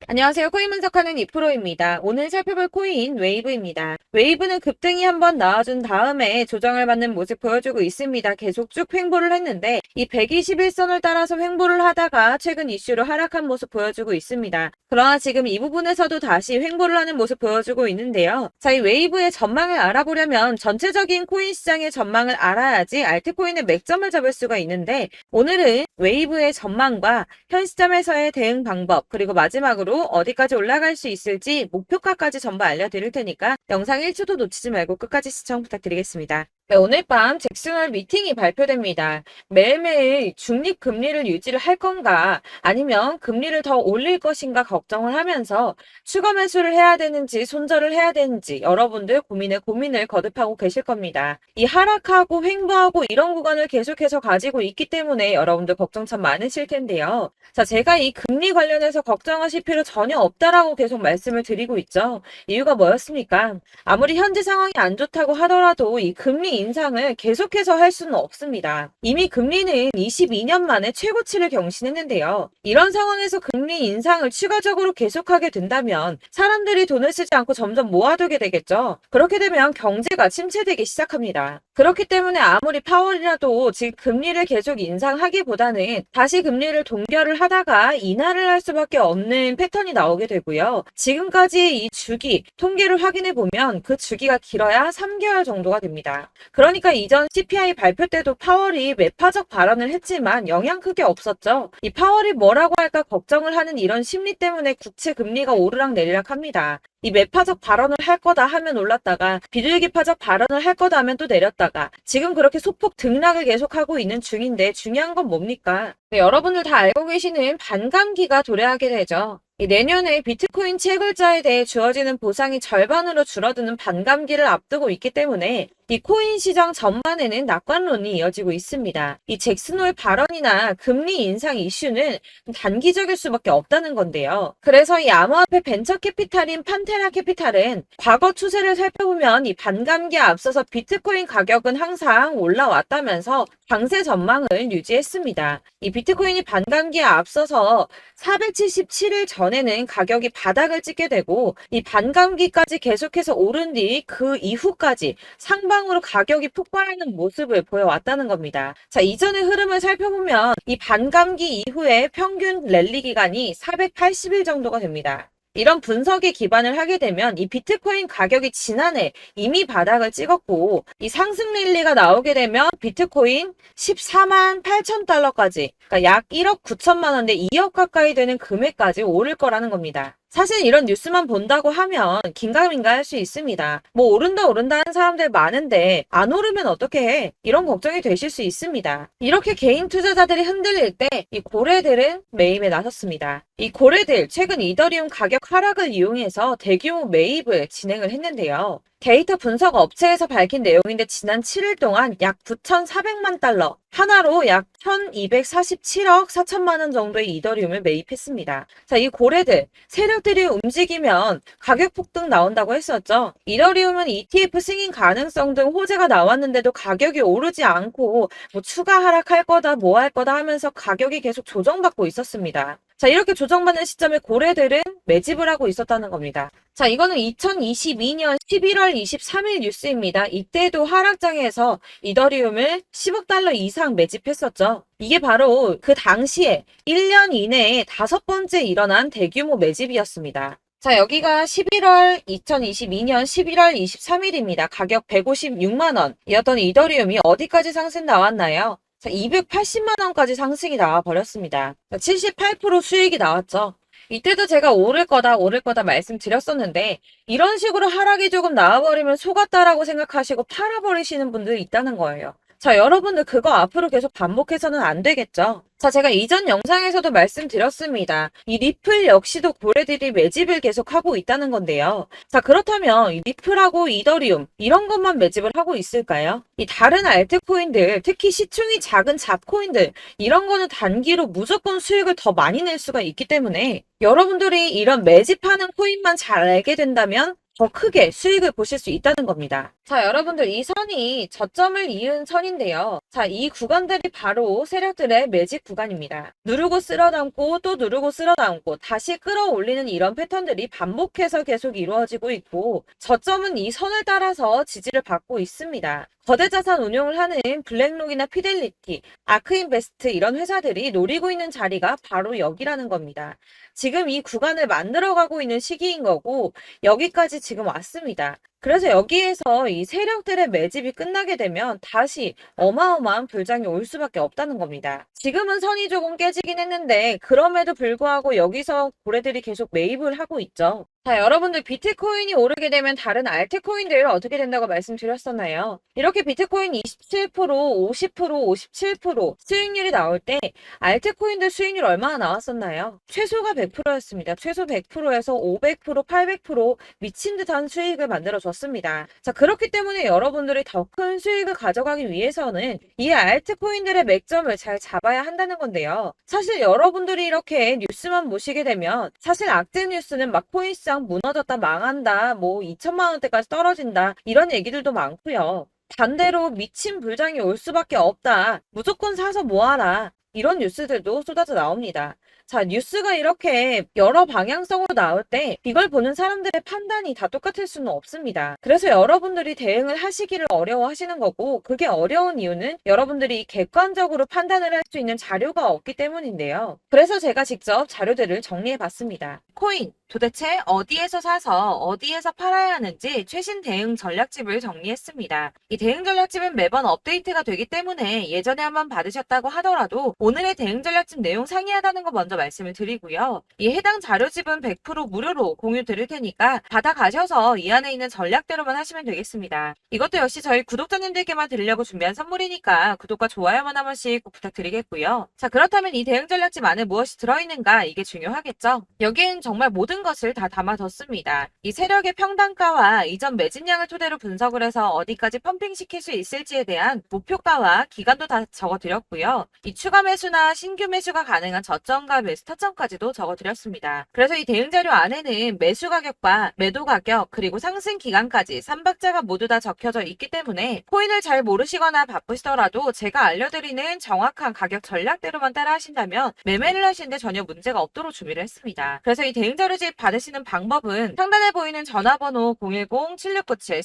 안녕하세요. 코인 분석하는 이프로입니다. 오늘 살펴볼 코인 웨이브입니다. 웨이브는 급등이 한번 나와준 다음에 조정을 받는 모습 보여주고 있습니다. 계속 쭉 횡보를 했는데 이 121선을 따라서 횡보를 하다가 최근 이슈로 하락한 모습 보여주고 있습니다. 그러나 지금 이 부분에서도 다시 횡보를 하는 모습 보여주고 있는데요. 자, 이 웨이브의 전망을 알아보려면 전체적인 코인 시장의 전망을 알아야지 알트코인의 맥점을 잡을 수가 있는데, 오늘은 웨이브의 전망과 현 시점에서의 대응 방법, 그리고 마지막으로 어디까지 올라갈 수 있을지 목표가까지 전부 알려드릴 테니까 영상 1초도 놓치지 말고 끝까지 시청 부탁드리겠습니다. 네, 오늘 밤 잭슨홀 미팅이 발표됩니다. 매일매일 중립 금리를 유지를 할 건가 아니면 금리를 더 올릴 것인가 걱정을 하면서 추가 매수를 해야 되는지 손절을 해야 되는지 여러분들 고민을 거듭하고 계실 겁니다. 이 하락하고 횡보하고 이런 구간을 계속해서 가지고 있기 때문에 여러분들 걱정 참 많으실 텐데요. 자, 제가 이 금리 관련해서 걱정하실 필요 전혀 없다라고 계속 말씀을 드리고 있죠. 이유가 뭐였습니까? 아무리 현재 상황이 안 좋다고 하더라도 이 금리 인상을 계속해서 할 수는 없습니다. 이미 금리는 22년 만에 최고치를 경신했는데요. 이런 상황에서 금리 인상을 추가적으로 계속하게 된다면 사람들이 돈을 쓰지 않고 점점 모아두게 되겠죠. 그렇게 되면 경제가 침체되기 시작합니다. 그렇기 때문에 아무리 파월이라도 지금 금리를 계속 인상하기보다는 다시 금리를 동결을 하다가 인하를 할 수밖에 없는 패턴이 나오게 되고요. 지금까지의 이 주기 통계를 확인해 보면 그 주기가 길어야 3개월 정도가 됩니다. 그러니까 이전 CPI 발표 때도 파월이 매파적 발언을 했지만 영향 크게 없었죠. 이 파월이 뭐라고 할까 걱정을 하는 이런 심리 때문에 국채 금리가 오르락 내리락 합니다. 이 매파적 발언을 할 거다 하면 올랐다가 비둘기파적 발언을 할 거다 하면 또 내렸다가 지금 그렇게 소폭 등락을 계속하고 있는 중인데, 중요한 건 뭡니까? 네, 여러분들 다 알고 계시는 반감기가 도래하게 되죠. 내년에 비트코인 채굴자에 대해 주어지는 보상이 절반으로 줄어드는 반감기를 앞두고 있기 때문에 이 코인 시장 전반에는 낙관론이 이어지고 있습니다. 이 잭슨홀 발언이나 금리 인상 이슈는 단기적일 수밖에 없다는 건데요. 그래서 이 암호화폐 벤처 캐피탈인 판테라 캐피탈은 과거 추세를 살펴보면 이 반감기에 앞서서 비트코인 가격은 항상 올라왔다면서 강세 전망을 유지했습니다. 이 비트코인이 반감기에 앞서서 477일 전에는 가격이 바닥을 찍게 되고 이 반감기까지 계속해서 오른 뒤 그 이후까지 상방으로 가격이 폭발하는 모습을 보여왔다는 겁니다. 자, 이전의 흐름을 살펴보면 이 반감기 이후에 평균 랠리 기간이 480일 정도가 됩니다. 이런 분석에 기반을 하게 되면 이 비트코인 가격이 지난해 이미 바닥을 찍었고 이 상승 랠리가 나오게 되면 비트코인 14만 8천 달러까지, 그러니까 약 1억 9천만 원대 2억 가까이 되는 금액까지 오를 거라는 겁니다. 사실 이런 뉴스만 본다고 하면 긴가민가 할 수 있습니다. 뭐 오른다 하는 사람들 많은데 안 오르면 어떻게 해? 이런 걱정이 되실 수 있습니다. 이렇게 개인 투자자들이 흔들릴 때 이 고래들은 매입에 나섰습니다. 이 고래들 최근 이더리움 가격 하락을 이용해서 대규모 매입을 진행을 했는데요. 데이터 분석 업체에서 밝힌 내용인데 지난 7일 동안 약 9,400만 달러, 하나로 약 1,247억 4천만 원 정도의 이더리움을 매입했습니다. 자, 이 고래들, 세력들이 움직이면 가격 폭등 나온다고 했었죠. 이더리움은 ETF 승인 가능성 등 호재가 나왔는데도 가격이 오르지 않고 뭐 추가 하락할 거다, 뭐 할 거다 하면서 가격이 계속 조정받고 있었습니다. 자, 이렇게 조정받는 시점에 고래들은 매집을 하고 있었다는 겁니다. 자, 이거는 2022년 11월 23일 뉴스입니다. 이때도 하락장에서 이더리움을 10억 달러 이상 매집했었죠. 이게 바로 그 당시에 1년 이내에 5번째 일어난 대규모 매집이었습니다. 자, 여기가 2022년 11월 23일입니다. 가격 156만 원이었던 이더리움이 어디까지 상승 나왔나요? 자, 280만 원까지 상승이 나와 버렸습니다. 78% 수익이 나왔죠. 이때도 제가 오를 거다 말씀드렸었는데 이런 식으로 하락이 조금 나와버리면 속았다라고 생각하시고 팔아버리시는 분들이 있다는 거예요. 자, 여러분들 그거 앞으로 계속 반복해서는 안 되겠죠. 자, 제가 이전 영상에서도 말씀드렸습니다. 이 리플 역시도 고래들이 매집을 계속하고 있다는 건데요. 자, 그렇다면 이 리플하고 이더리움 이런 것만 매집을 하고 있을까요? 이 다른 알트코인들, 특히 시총이 작은 잡코인들 이런 거는 단기로 무조건 수익을 더 많이 낼 수가 있기 때문에 여러분들이 이런 매집하는 코인만 잘 알게 된다면 더 크게 수익을 보실 수 있다는 겁니다. 자, 여러분들 이 선이 저점을 이은 선인데요. 자, 이 구간들이 바로 세력들의 매집 구간입니다. 누르고 쓸어담고 또 누르고 쓸어담고 다시 끌어올리는 이런 패턴들이 반복해서 계속 이루어지고 있고 저점은 이 선을 따라서 지지를 받고 있습니다. 거대 자산 운용을 하는 블랙록이나 피델리티, 아크인베스트 이런 회사들이 노리고 있는 자리가 바로 여기라는 겁니다. 지금 이 구간을 만들어가고 있는 시기인 거고 여기까지 지금 왔습니다. 그래서 여기에서 이 세력들의 매집이 끝나게 되면 다시 어마어마한 불장이 올 수밖에 없다는 겁니다. 지금은 선이 조금 깨지긴 했는데 그럼에도 불구하고 여기서 고래들이 계속 매입을 하고 있죠. 자, 여러분들 비트코인이 오르게 되면 다른 알트코인들 어떻게 된다고 말씀드렸었나요? 이렇게 비트코인 27%, 50%, 57% 수익률이 나올 때 알트코인들 수익률 얼마나 나왔었나요? 최소가 100%였습니다. 최소 100%에서 500%, 800% 미친 듯한 수익을 만들어줬습니다. 자, 그렇기 때문에 여러분들이 더 큰 수익을 가져가기 위해서는 이 알트코인들의 맥점을 잘 잡아야 한다는 건데요. 사실 여러분들이 이렇게 뉴스만 보시게 되면 사실 악재 뉴스는 막 코인시장 무너졌다, 망한다, 뭐 2천만 원대까지 떨어진다 이런 얘기들도 많고요. 반대로 미친 불장이 올 수밖에 없다. 무조건 사서 모아라. 이런 뉴스들도 쏟아져 나옵니다. 자, 뉴스가 이렇게 여러 방향성으로 나올 때 이걸 보는 사람들의 판단이 다 똑같을 수는 없습니다. 그래서 여러분들이 대응을 하시기를 어려워하시는 거고 그게 어려운 이유는 여러분들이 객관적으로 판단을 할 수 있는 자료가 없기 때문인데요. 그래서 제가 직접 자료들을 정리해 봤습니다. 코인 도대체 어디에서 사서 어디에서 팔아야 하는지 최신 대응 전략집을 정리했습니다. 이 대응 전략집은 매번 업데이트가 되기 때문에 예전에 한번 받으셨다고 하더라도 오늘의 대응 전략집 내용 상이하다는 거 먼저 말씀을 드리고요. 이 해당 자료집은 100% 무료로 공유 드릴 테니까 받아가셔서 이 안에 있는 전략대로만 하시면 되겠습니다. 이것도 역시 저희 구독자님들께만 드리려고 준비한 선물이니까 구독과 좋아요만 한 번씩 꼭 부탁드리겠고요. 자, 그렇다면 이 대응 전략집 안에 무엇이 들어있는가 이게 중요하겠죠. 여기엔 정말 모든 것을 다 담아뒀습니다. 이 세력의 평단가와 이전 매집량을 토대로 분석을 해서 어디까지 펌핑시킬 수 있을지에 대한 목표가와 기간도 다 적어드렸고요. 이 추가 매수나 신규 매수가 가능한 저점과 매수 타점까지도 적어드렸습니다. 그래서 이 대응 자료 안에는 매수 가격과 매도 가격 그리고 상승 기간까지 3박자가 모두 다 적혀져 있기 때문에 코인을 잘 모르시거나 바쁘시더라도 제가 알려드리는 정확한 가격 전략대로만 따라 하신다면 매매를 하시는데 전혀 문제가 없도록 준비를 했습니다. 그래서 이 대응 자료집 받으시는 방법은 상단에 보이는 전화번호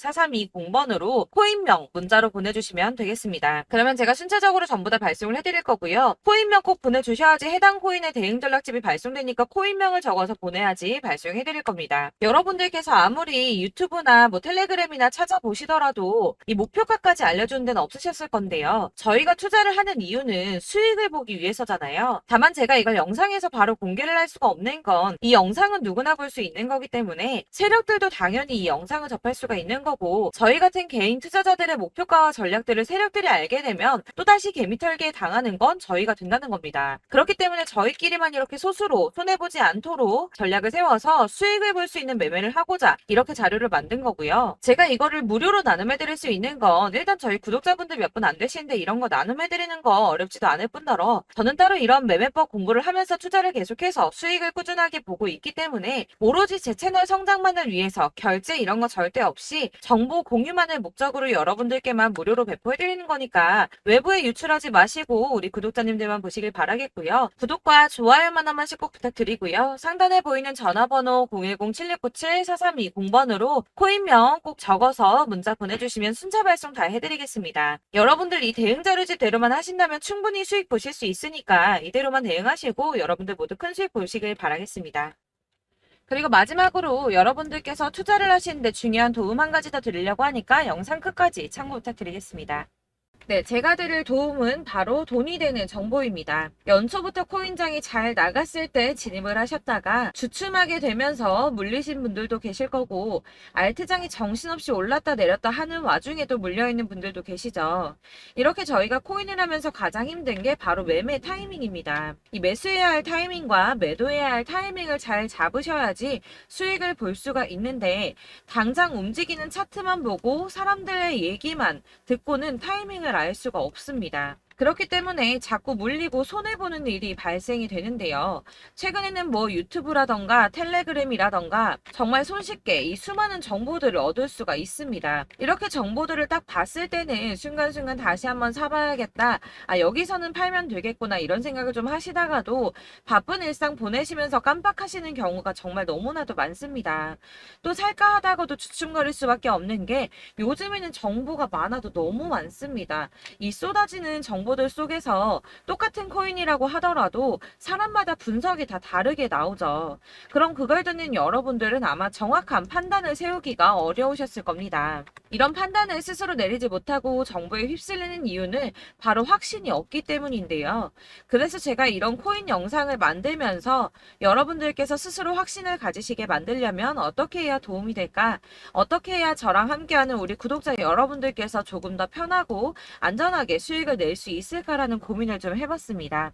010-7697-4320번으로 코인명 문자로 보내주시면 되겠습니다. 그러면 제가 순차적으로 전부 다 발송을 해드릴 거고요. 코인명 꼭 보내주셔야지 해당 코인의 대응 전략집이 발송되니까 코인명을 적어서 보내야지 발송해드릴 겁니다. 여러분들께서 아무리 유튜브나 뭐 텔레그램이나 찾아보시더라도 이 목표가까지 알려주는 데는 없으셨을 건데요. 저희가 투자를 하는 이유는 수익을 보기 위해서잖아요. 다만 제가 이걸 영상에서 바로 공개를 할 수가 없는 건 이 영상은 누구나 볼 수 있는 거기 때문에 세력들도 당연히 이 영상을 접할 수가 있는 거고 저희 같은 개인 투자자들의 목표가와 전략들을 세력들이 알게 되면 또다시 개미털기에 당하는 건 저희가 된다는 겁니다. 그렇기 때문에 저희끼리만 이렇게 소수로 손해보지 않도록 전략을 세워서 수익을 볼 수 있는 매매를 하고자 이렇게 자료를 만든 거고요. 제가 이거를 무료로 나눔해드릴 수 있는 건 일단 저희 구독자분들 몇 분 안 되시는데 이런 거 나눔해드리는 거 어렵지도 않을 뿐더러 저는 따로 이런 매매법 공부를 하면서 투자를 계속해서 수익을 꾸준하게 보고 있기 때문에 오로지 제 채널 성장만을 위해서 결제 이런 거 절대 없이 정보 공유만을 목적으로 여러분들께만 무료로 배포해드리는 거니까 외부에 유출하지 마시고 우리 구독자님들만 보시길 바라겠고요. 구독과 좋아요만 한 번씩 꼭 부탁드리고요. 상단에 보이는 전화번호 010-7697-4320번으로 코인명 꼭 적어서 문자 보내주시면 순차 발송 다 해드리겠습니다. 여러분들 이 대응 자료집대로만 하신다면 충분히 수익 보실 수 있으니까 이대로만 대응하시고 여러분들 모두 큰 수익 보시길 바라겠습니다. 그리고 마지막으로 여러분들께서 투자를 하시는데 중요한 도움 한 가지 더 드리려고 하니까 영상 끝까지 참고 부탁드리겠습니다. 네, 제가 드릴 도움은 바로 돈이 되는 정보입니다. 연초부터 코인장이 잘 나갔을 때 진입을 하셨다가 주춤하게 되면서 물리신 분들도 계실 거고 알트장이 정신없이 올랐다 내렸다 하는 와중에도 물려있는 분들도 계시죠. 이렇게 저희가 코인을 하면서 가장 힘든 게 바로 매매 타이밍입니다. 이 매수해야 할 타이밍과 매도해야 할 타이밍을 잘 잡으셔야지 수익을 볼 수가 있는데 당장 움직이는 차트만 보고 사람들의 얘기만 듣고는 타이밍을 알 수가 없습니다. 그렇기 때문에 자꾸 물리고 손해보는 일이 발생이 되는데요. 최근에는 뭐 유튜브라던가 텔레그램이라던가 정말 손쉽게 이 수많은 정보들을 얻을 수가 있습니다. 이렇게 정보들을 딱 봤을 때는 순간순간 다시 한번 사봐야겠다. 아, 여기서는 팔면 되겠구나. 이런 생각을 좀 하시다가도 바쁜 일상 보내시면서 깜빡하시는 경우가 정말 너무나도 많습니다. 또 살까 하다가도 주춤거릴 수밖에 없는 게 요즘에는 정보가 많아도 너무 많습니다. 이 쏟아지는 정보들 속에서 똑같은 코인이라고 하더라도 사람마다 분석이 다 다르게 나오죠. 그럼 그걸 듣는 여러분들은 아마 정확한 판단을 세우기가 어려우셨을 겁니다. 이런 판단을 스스로 내리지 못하고 정보에 휩쓸리는 이유는 바로 확신이 없기 때문인데요. 그래서 제가 이런 코인 영상을 만들면서 여러분들께서 스스로 확신을 가지시게 만들려면 어떻게 해야 도움이 될까? 어떻게 해야 저랑 함께하는 우리 구독자 여러분들께서 조금 더 편하고 안전하게 수익을 낼 수 있을까라는 고민을 좀 해봤습니다.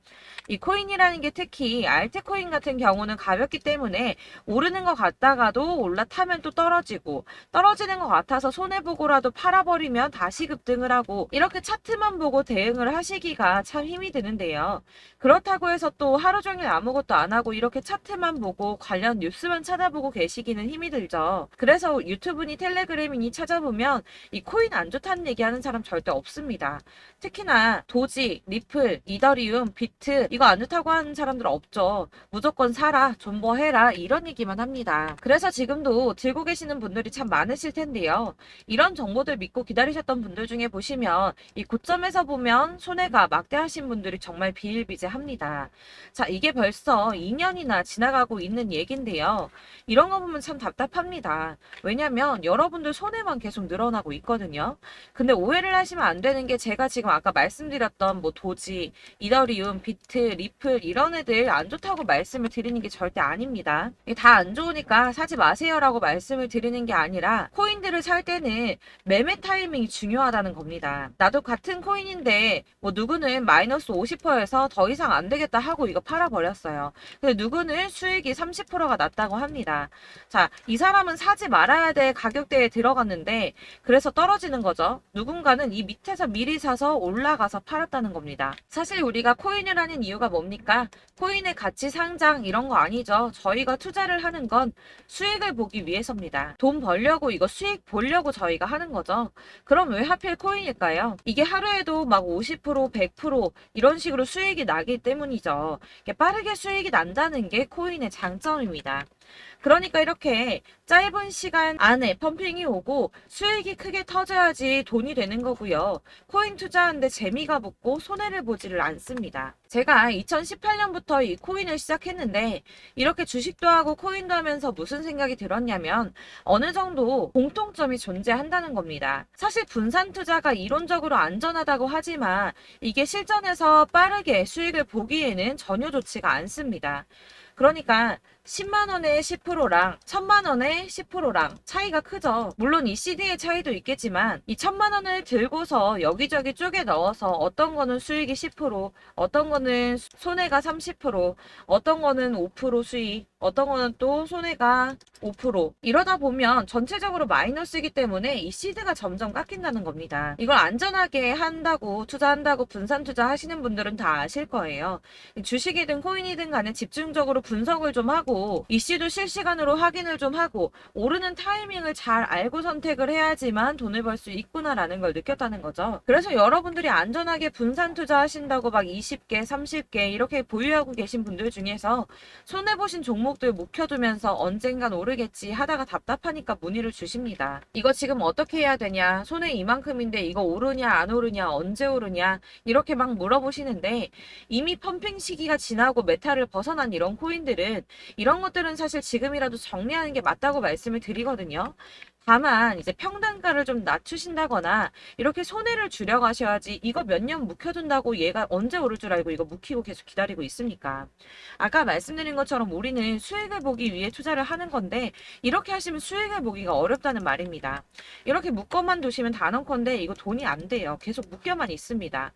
이 코인이라는 게 특히 알트코인 같은 경우는 가볍기 때문에 오르는 것 같다가도 올라타면 또 떨어지고 떨어지는 것 같아서 손해보고라도 팔아버리면 다시 급등을 하고 이렇게 차트만 보고 대응을 하시기가 참 힘이 드는데요. 그렇다고 해서 또 하루 종일 아무것도 안 하고 이렇게 차트만 보고 관련 뉴스만 찾아보고 계시기는 힘이 들죠. 그래서 유튜브니 텔레그램이니 찾아보면 이 코인 안 좋다는 얘기하는 사람 절대 없습니다. 특히나 도지, 리플, 이더리움, 비트 이거 안 좋다고 하는 사람들 없죠. 무조건 사라, 존버해라 이런 얘기만 합니다. 그래서 지금도 들고 계시는 분들이 참 많으실 텐데요. 이런 정보들 믿고 기다리셨던 분들 중에 보시면 이 고점에서 보면 손해가 막대하신 분들이 정말 비일비재합니다. 자, 이게 벌써 2년이나 지나가고 있는 얘긴데요. 이런 거 보면 참 답답합니다. 왜냐면 여러분들 손해만 계속 늘어나고 있거든요. 근데 오해를 하시면 안 되는 게 제가 지금 아까 말씀드렸던 뭐 도지, 이더리움, 비트, 리플 이런 애들 안 좋다고 말씀을 드리는 게 절대 아닙니다. 다 안 좋으니까 사지 마세요라고 말씀을 드리는 게 아니라 코인들을 살 때는 매매 타이밍이 중요하다는 겁니다. 나도 같은 코인인데 뭐 누구는 마이너스 50%에서 더 이상 안 되겠다 하고 이거 팔아버렸어요. 근데 누구는 수익이 30%가 났다고 합니다. 자, 이 사람은 사지 말아야 될 가격대에 들어갔는데 그래서 떨어지는 거죠. 누군가는 이 밑에서 미리 사서 올라가서 팔았다는 겁니다. 사실 우리가 코인을 하는 이유가 뭡니까? 코인의 가치 상장 이런 거 아니죠. 저희가 투자를 하는 건 수익을 보기 위해서입니다. 돈 벌려고 이거 수익 보려고 저희가 하는 거죠. 그럼 왜 하필 코인일까요? 이게 하루에도 막 50%, 100% 이런 식으로 수익이 나기 때문이죠. 빠르게 수익이 난다는 게 코인의 장점입니다. 그러니까 이렇게 짧은 시간 안에 펌핑이 오고 수익이 크게 터져야지 돈이 되는 거고요. 코인 투자하는데 재미가 붙고 손해를 보지를 않습니다. 제가 2018년부터 이 코인을 시작했는데 이렇게 주식도 하고 코인도 하면서 무슨 생각이 들었냐면 어느 정도 공통점이 존재한다는 겁니다. 사실 분산 투자가 이론적으로 안전하다고 하지만 이게 실전에서 빠르게 수익을 보기에는 전혀 좋지가 않습니다. 그러니까 10만 원의 10%랑 1000만 원의 10%랑 차이가 크죠. 물론 이 CD의 차이도 있겠지만 이 1000만 원을 들고서 여기저기 쪼개 넣어서 어떤 거는 수익이 10%, 어떤 거는 손해가 30%, 어떤 거는 5% 수익, 어떤 거는 또 손해가 5% 이러다 보면 전체적으로 마이너스이기 때문에 이 시드가 점점 깎인다는 겁니다. 이걸 안전하게 한다고 투자한다고 분산 투자하시는 분들은 다 아실 거예요. 주식이든 코인이든 간에 집중적으로 분석을 좀 하고 이슈도 실시간으로 확인을 좀 하고 오르는 타이밍을 잘 알고 선택을 해야지만 돈을 벌 수 있구나라는 걸 느꼈다는 거죠. 그래서 여러분들이 안전하게 분산 투자하신다고 막 20개, 30개 이렇게 보유하고 계신 분들 중에서 손해보신 종목들 묵혀두면서 언젠간 오르겠지 하다가 답답하니까 문의를 주십니다. 이거 지금 어떻게 해야 되냐? 손해 이만큼인데 이거 오르냐 안 오르냐 언제 오르냐 이렇게 막 물어보시는데 이미 펌핑 시기가 지나고 메타를 벗어난 이런 코인들은 이런 것들은 사실 지금이라도 정리하는 게 맞다고 말씀을 드리거든요. 다만 이제 평단가를 좀 낮추신다거나 이렇게 손해를 줄여가셔야지 이거 몇 년 묵혀둔다고 얘가 언제 오를 줄 알고 이거 묵히고 계속 기다리고 있습니까? 아까 말씀드린 것처럼 우리는 수익을 보기 위해 투자를 하는 건데 이렇게 하시면 수익을 보기가 어렵다는 말입니다. 이렇게 묶어만 두시면 단언컨대 이거 돈이 안 돼요. 계속 묶여만 있습니다.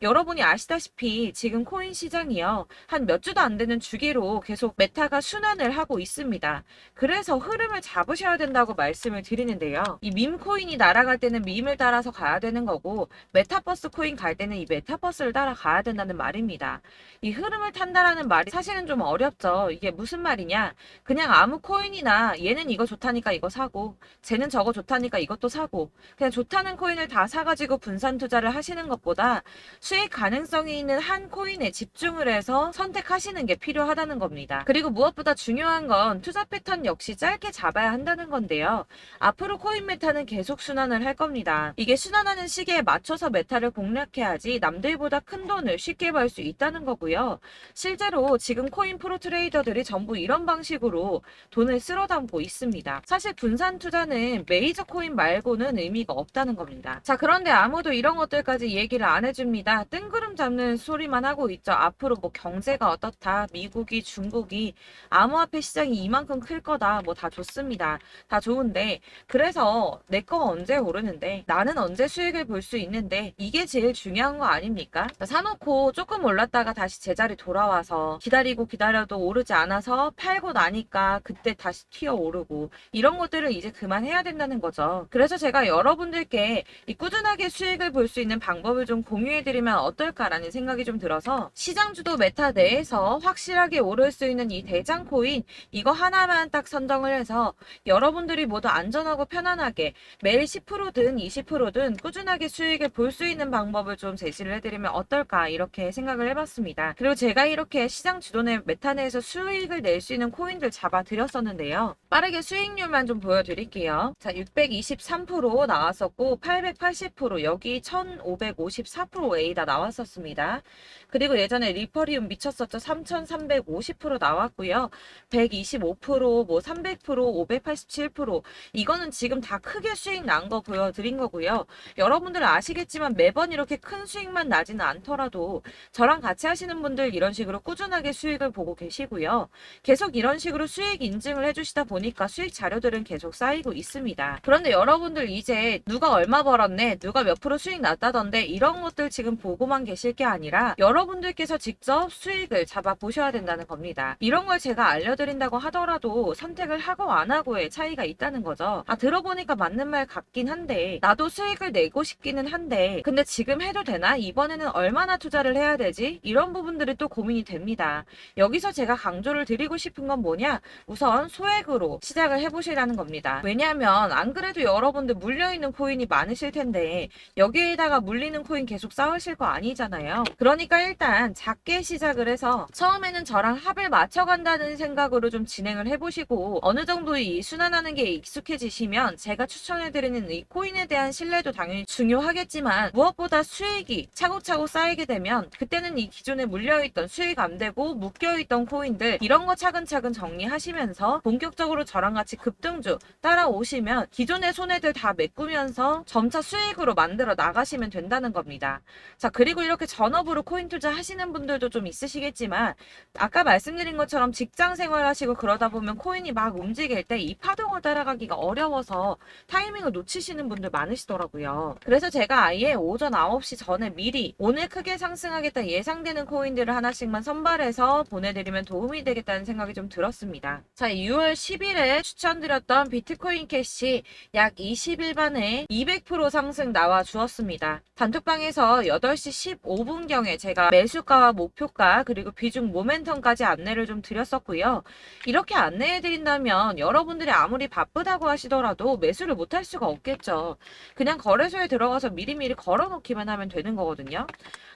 여러분이 아시다시피 지금 코인 시장이요. 한 몇 주도 안 되는 주기로 계속 메타가 순환을 하고 있습니다. 그래서 흐름을 잡으셔야 된다고 말씀을 드리는데요. 이 밈 코인이 날아갈 때는 밈을 따라서 가야 되는 거고 메타버스 코인 갈 때는 이 메타버스를 따라가야 된다는 말입니다. 이 흐름을 탄다라는 말이 사실은 좀 어렵죠. 이게 무슨 말이냐? 그냥 아무 코인이나 얘는 이거 좋다니까 이거 사고 쟤는 저거 좋다니까 이것도 사고 그냥 좋다는 코인을 다 사가지고 분산 투자를 하시는 것보다 수익 가능성이 있는 한 코인에 집중을 해서 선택하시는 게 필요하다는 겁니다. 그리고 무엇보다 중요한 건 투자 패턴 역시 짧게 잡아야 한다는 건데요. 앞으로 코인 메타는 계속 순환을 할 겁니다. 이게 순환하는 시기에 맞춰서 메타를 공략해야지 남들보다 큰 돈을 쉽게 벌 수 있다는 거고요. 실제로 지금 코인 프로 트레이더들이 전부 이런 방식으로 돈을 쓸어 담고 있습니다. 사실 분산 투자는 메이저 코인 말고는 의미가 없다는 겁니다. 자, 그런데 아무도 이런 것들까지 얘기를 안 해줍니다. 뜬구름 잡는 소리만 하고 있죠. 앞으로 뭐 경제가 어떻다, 미국이, 중국이, 암호화폐 시장이 이만큼 클 거다, 뭐 다 좋습니다. 다 좋은데 그래서 내 거가 언제 오르는데 나는 언제 수익을 볼 수 있는데 이게 제일 중요한 거 아닙니까? 사놓고 조금 올랐다가 다시 제자리 돌아와서 기다리고 기다려도 오르지 않아서 팔고 나니까 그때 다시 튀어 오르고 이런 것들을 이제 그만해야 된다는 거죠. 그래서 제가 여러분들께 이 꾸준하게 수익을 볼 수 있는 방법을 좀 공유해드리면 어떨까라는 생각이 좀 들어서 시장 주도 메타 내에서 확실하게 오를 수 있는 이 대장 코인 이거 하나만 딱 선정을 해서 여러분들이 모두 안전하고 편안하게 매일 10%든 20%든 꾸준하게 수익을 볼 수 있는 방법을 좀 제시를 해드리면 어떨까 이렇게 생각을 해봤습니다. 그리고 제가 이렇게 시장 주도내 메타 내에서 수익을 낼 수 있는 코인들 잡아드렸었는데요. 빠르게 수익률만 좀 보여드릴게요. 자, 623% 나왔었고 880% 여기 1554% A다 나왔었습니다. 그리고 예전에 리퍼리움 미쳤었죠. 3350% 나왔고요. 125%, 뭐 300%, 587% 이거는 지금 다 크게 수익 난 거 보여드린 거고요. 여러분들은 아시겠지만 매번 이렇게 큰 수익만 나지는 않더라도 저랑 같이 하시는 분들 이런 식으로 꾸준하게 수익을 보고 계시고요. 계속 이런 식으로 수익 인증을 해주시다 보니까 수익 자료들은 계속 쌓이고 있습니다. 그런데 여러분들 이제 누가 얼마 벌었네, 누가 몇 프로 수익 났다던데 이런 것들 지금 보고만 계실 게 아니라 여러분들께서 직접 수익을 잡아 보셔야 된다는 겁니다. 이런 걸 제가 알려드린다고 하더라도 선택을 하고 안 하고의 차이가 있다는 거죠. 아, 들어보니까 맞는 말 같긴 한데 나도 수익을 내고 싶기는 한데 근데 지금 해도 되나? 이번에는 얼마나 투자를 해야 되지? 이런 부분들이 또 고민이 됩니다. 여기서 제가 강조를 드리고 싶은 건 뭐냐? 우선 소액으로 시작을 해보시라는 겁니다. 왜냐하면 안 그래도 여러분들 물려있는 코인이 많으실 텐데 여기에다가 물리는 코인 계속 쌓으실 거 아니잖아요. 그러니까 일단 작게 시작을 해서 처음에는 저랑 합을 맞춰간다는 생각으로 좀 진행을 해보시고 어느 정도 이 순환하는 게 익숙해지시면 제가 추천해드리는 이 코인에 대한 신뢰도 당연히 중요하겠지만 무엇보다 수익이 차곡차곡 쌓이게 되면 그때는 이 기존에 물려있던 수익 안 되고 묶여있던 코인들 이런 거 차근차근 정리하시면서 본격적으로 저랑 같이 급등주 따라오시면 기존의 손해들 다 메꾸면서 점차 수익으로 만들어 나가시면 된다는 겁니다. 자, 그리고 이렇게 전업으로 코인 투자 하시는 분들도 좀 있으시겠지만 아까 말씀드린 것처럼 직장 생활하시고 그러다 보면 코인이 막 움직일 때 이 파동을 따라가기가 어려워서 타이밍을 놓치시는 분들 많으시더라고요. 그래서 제가 아예 오전 9시 전에 미리 오늘 크게 상승하겠다 예상되는 코인들을 하나씩만 선발해서 보내드리면 도움이 되겠다는 생각이 좀 들었습니다. 자, 6월 10일에 추천드렸던 비트코인 캐시 약 20일 만에 200% 상승 나와 주었습니다. 단톡방에서 8시 15분경에 제가 매수가와 목표가 그리고 비중 모멘텀까지 안내를 좀 드렸었고요. 이렇게 안내해드린다면 여러분들이 아무리 바쁘다고 하시더라도 매수를 못할 수가 없겠죠. 그냥 거래소에 들어가서 미리미리 걸어놓기만 하면 되는 거거든요.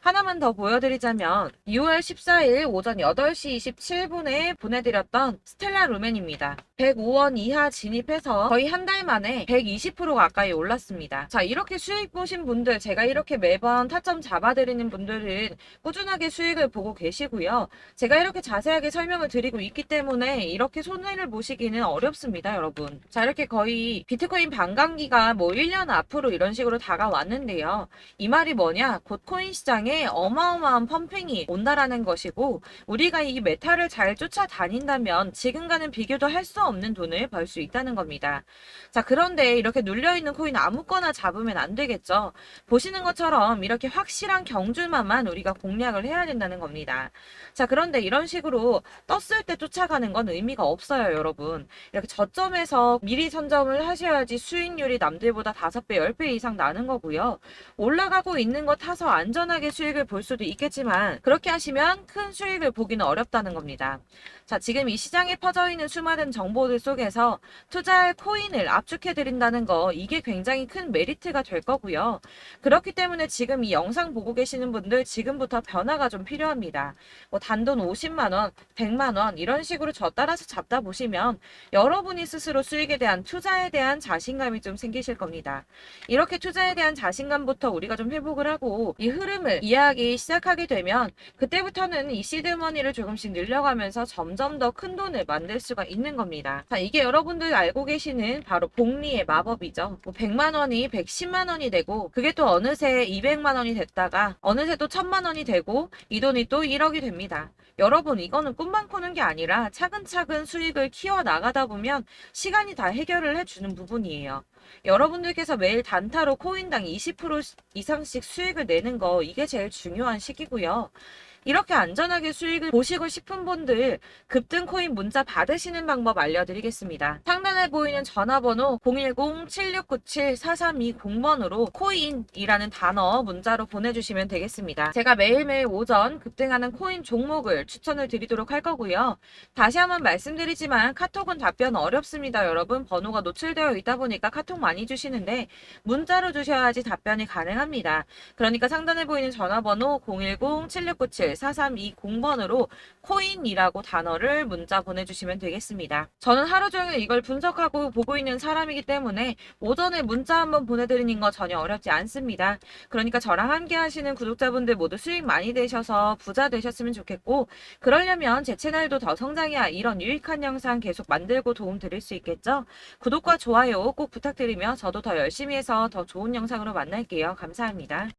하나만 더 보여드리자면 6월 14일 오전 8시 27분에 보내드렸던 스텔라 루멘입니다. 105원 이하 진입해서 거의 한 달 만에 120% 가까이 올랐습니다. 자, 이렇게 수익 보신 분들, 제가 이렇게 매번 타점 잡아드리는 분들은 꾸준하게 수익을 보고 계시고요. 제가 이렇게 자세하게 설명을 드리고 있기 때문에 이렇게 손해를 보시기는 어렵습니다, 여러분. 자, 이렇게 거의 비트코인 반감기가 뭐 1년 앞으로 이런 식으로 다가왔는데요. 이 말이 뭐냐? 곧 코인 시장에 어마어마한 펌핑이 온다라는 것이고 우리가 이 메타를 잘 쫓아다닌다면 지금과는 비교도 할 수 수가 없는 돈을 벌 수 있다는 겁니다. 자, 그런데 이렇게 눌려있는 코인 아무거나 잡으면 안 되겠죠. 보시는 것처럼 이렇게 확실한 경주만만 우리가 공략을 해야 된다는 겁니다. 자, 그런데 이런 식으로 떴을 때 쫓아가는 건 의미가 없어요, 여러분. 이렇게 저점에서 미리 선점을 하셔야지 수익률이 남들보다 5배, 10배 이상 나는 거고요. 올라가고 있는 거 타서 안전하게 수익을 볼 수도 있겠지만 그렇게 하시면 큰 수익을 보기는 어렵다는 겁니다. 자, 지금 이 시장에 퍼져 있는 수많은 정보들 속에서 투자할 코인을 압축해드린다는 거, 이게 굉장히 큰 메리트가 될 거고요. 그렇기 때문에 지금 이 영상 보고 계시는 분들 지금부터 변화가 좀 필요합니다. 뭐 단돈 50만원, 100만원 이런 식으로 저 따라서 잡다 보시면 여러분이 스스로 수익에 대한 투자에 대한 자신감이 좀 생기실 겁니다. 이렇게 투자에 대한 자신감부터 우리가 좀 회복을 하고 이 흐름을 이해하기 시작하게 되면 그때부터는 이 시드머니를 조금씩 늘려가면서 점점 더 큰 돈을 만들 수가 있는 겁니다. 자, 이게 여러분들 알고 계시는 바로 복리의 마법이죠. 뭐 100만 원이 110만 원이 되고 그게 또 어느새 200만 원이 됐다가 어느새 또 1000만 원이 되고 이 돈이 또 1억이 됩니다. 여러분, 이거는 꿈만 꾸는 게 아니라 차근차근 수익을 키워 나가다 보면 시간이 다 해결을 해주는 부분이에요. 여러분들께서 매일 단타로 코인당 20% 이상씩 수익을 내는 거, 이게 제일 중요한 시기고요. 이렇게 안전하게 수익을 보시고 싶은 분들 급등 코인 문자 받으시는 방법 알려드리겠습니다. 상단에 보이는 전화번호 010-7697-4320번으로 코인이라는 단어 문자로 보내주시면 되겠습니다. 제가 매일매일 오전 급등하는 코인 종목을 추천을 드리도록 할 거고요. 다시 한번 말씀드리지만 카톡은 답변 어렵습니다. 여러분, 번호가 노출되어 있다 보니까 카톡 많이 주시는데 문자로 주셔야지 답변이 가능합니다. 그러니까 상단에 보이는 전화번호 010-7697-4320번으로 코인이라고 단어를 문자 보내주시면 되겠습니다. 저는 하루 종일 이걸 분석하고 보고 있는 사람이기 때문에 오전에 문자 한번 보내드리는 거 전혀 어렵지 않습니다. 그러니까 저랑 함께 하시는 구독자분들 모두 수익 많이 되셔서 부자 되셨으면 좋겠고, 그러려면 제 채널도 더 성장해야 이런 유익한 영상 계속 만들고 도움 드릴 수 있겠죠? 구독과 좋아요 꼭 부탁드리며 저도 더 열심히 해서 더 좋은 영상으로 만날게요. 감사합니다.